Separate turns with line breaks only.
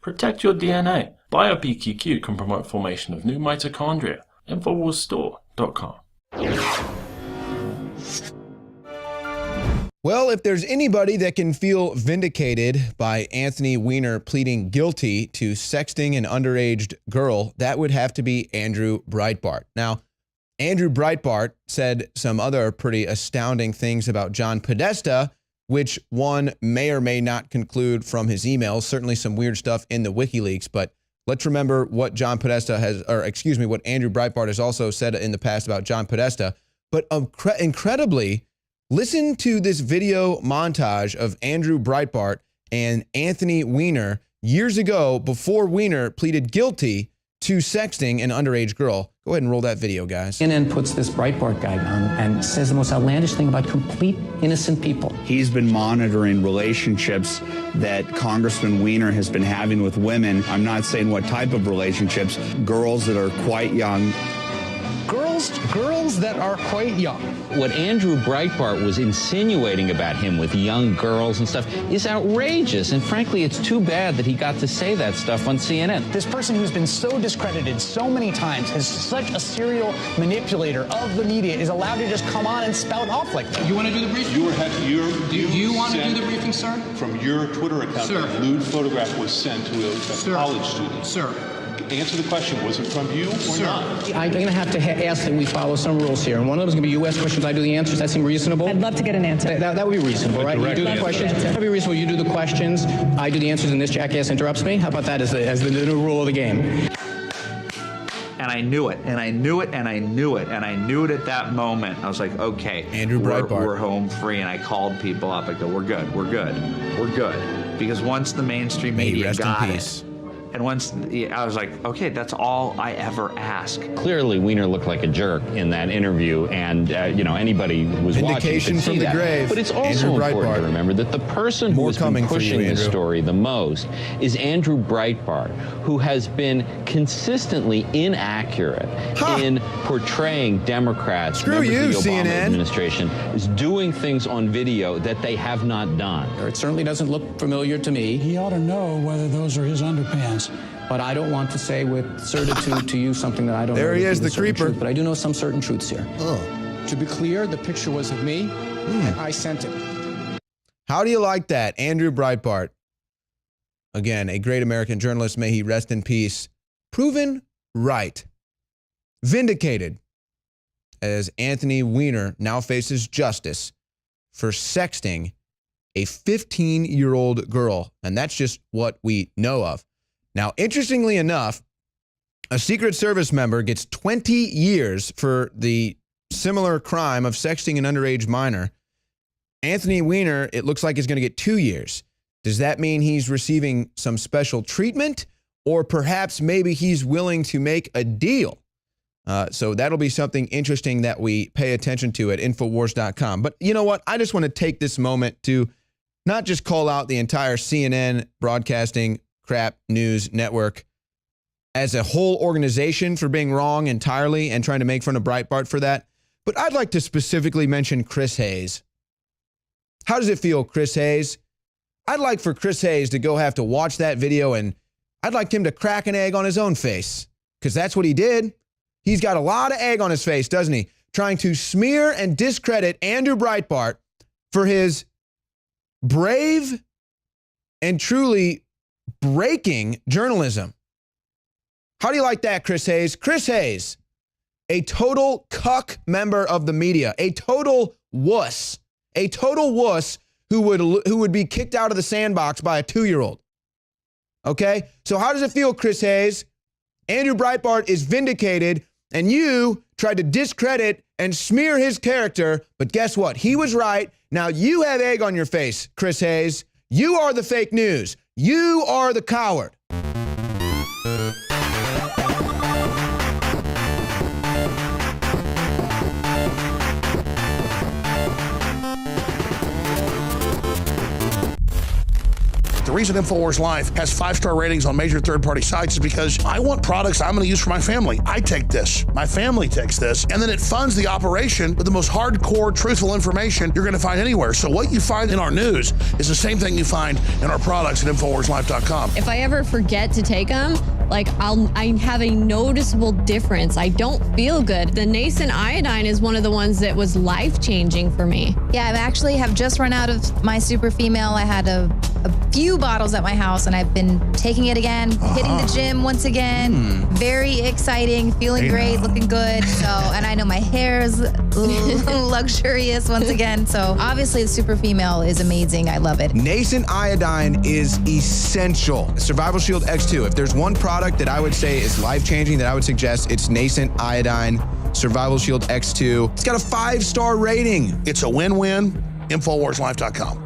Protect your DNA. BioPQQ can promote formation of new mitochondria. Infowarsstore.com.
Well, if there's anybody that can feel vindicated by Anthony Weiner pleading guilty to sexting an underage girl, that would have to be Andrew Breitbart. Now, Andrew Brietbart said some other pretty astounding things about John Podesta, which one may or may not conclude from his emails. Certainly some weird stuff in the WikiLeaks, but let's remember what what Andrew Breitbart has also said in the past about John Podesta. But incredibly, listen to this video montage of Andrew Breitbart and Anthony Weiner years ago before Weiner pleaded guilty to sexting an underage girl. Go ahead and roll that video, guys.
CNN puts this Breitbart guy on and says the most outlandish thing about complete innocent people.
He's been monitoring relationships that Congressman Weiner has been having with women. I'm not saying what type of relationships, girls that are quite young.
Girls that are quite young.
What Andrew Breitbart was insinuating about him with young girls and stuff is outrageous. And frankly, it's too bad that he got to say that stuff on CNN.
This person who's been so discredited so many times, is such a serial manipulator of the media, is allowed to just come on and spout off like that.
You want to do the briefing? Do you want to do the briefing, sir?
From your Twitter account,
sir,
a nude photograph was sent to a college student.
Sir.
Answer the question. Was it from you or not?
I'm going to have to ask that we follow some rules here. And one of them is going to be U.S. questions. I do the answers. That seem reasonable?
I'd love to get an answer.
That would be reasonable, right? You do the questions. That would be reasonable. You do the questions. I do the answers, and this jackass interrupts me. How about that as the new rule of the game?
And I knew it, and I knew it, and I knew it, and I knew it at that moment. I was like, okay,
Andrew Breitbart.
We're home free. And I called people up. I go, we're good. Because once the mainstream media got it, and once I was like, okay, that's all I ever ask.
Clearly, Weiner looked like a jerk in that interview, and anybody who was
vindication
watching could
from
see
the
that.
grave.
But it's also important to remember that the person who has been pushing this story the most is Andrew Breitbart, who has been consistently inaccurate in portraying Democrats, members of the Obama administration, as doing things on video that they have not done.
It certainly doesn't look familiar to me.
He ought to know whether those are his underpants.
But I don't want to say with certitude to you something that I don't know.
There he is, the creeper.
Truth, but I do know some certain truths here.
To be clear, the picture was of me, and I sent it.
How do you like that? Andrew Breitbart, again, a great American journalist, may he rest in peace, proven right, vindicated, as Anthony Weiner now faces justice for sexting a 15-year-old girl. And that's just what we know of. Now, interestingly enough, a Secret Service member gets 20 years for the similar crime of sexting an underage minor. Anthony Weiner, it looks like, is going to get 2 years. Does that mean he's receiving some special treatment? Or perhaps maybe he's willing to make a deal? So that'll be something interesting that we pay attention to at Infowars.com. But you know what? I just want to take this moment to not just call out the entire CNN broadcasting crap news network as a whole organization for being wrong entirely and trying to make fun of Breitbart for that, but I'd like to specifically mention Chris Hayes. How does it feel, Chris Hayes? I'd like for Chris Hayes to go have to watch that video, and I'd like him to crack an egg on his own face, because that's what he did. He's got a lot of egg on his face, doesn't he? Trying to smear and discredit Andrew Breitbart for his brave and truly breaking journalism. How do you like that, Chris Hayes? Chris Hayes, a total cuck member of the media, a total wuss who would be kicked out of the sandbox by a 2-year-old. Okay? So how does it feel, Chris Hayes? Andrew Breitbart is vindicated, and you tried to discredit and smear his character, but guess what? He was right. Now you have egg on your face, Chris Hayes. You are the fake news. You are the coward.
The reason Infowars Life has 5-star ratings on major third-party sites is because I want products I'm going to use for my family. I take this, my family takes this, and then it funds the operation with the most hardcore, truthful information you're going to find anywhere. So what you find in our news is the same thing you find in our products at InfowarsLife.com.
If I ever forget to take them, like I have a noticeable difference. I don't feel good. The nascent iodine is one of the ones that was life-changing for me.
Yeah, I actually have just run out of my super female. I had a few bottles at my house, and I've been taking it again, hitting the gym once again. Very exciting, feeling great, looking good. So, and I know my hair is luxurious once again. So obviously the super female is amazing. I love it.
Nascent iodine is essential. Survival Shield X2. If there's one product that I would say is life-changing that I would suggest, it's Nascent iodine Survival Shield X2. It's got a 5-star rating.
It's a win-win. InfowarsLife.com.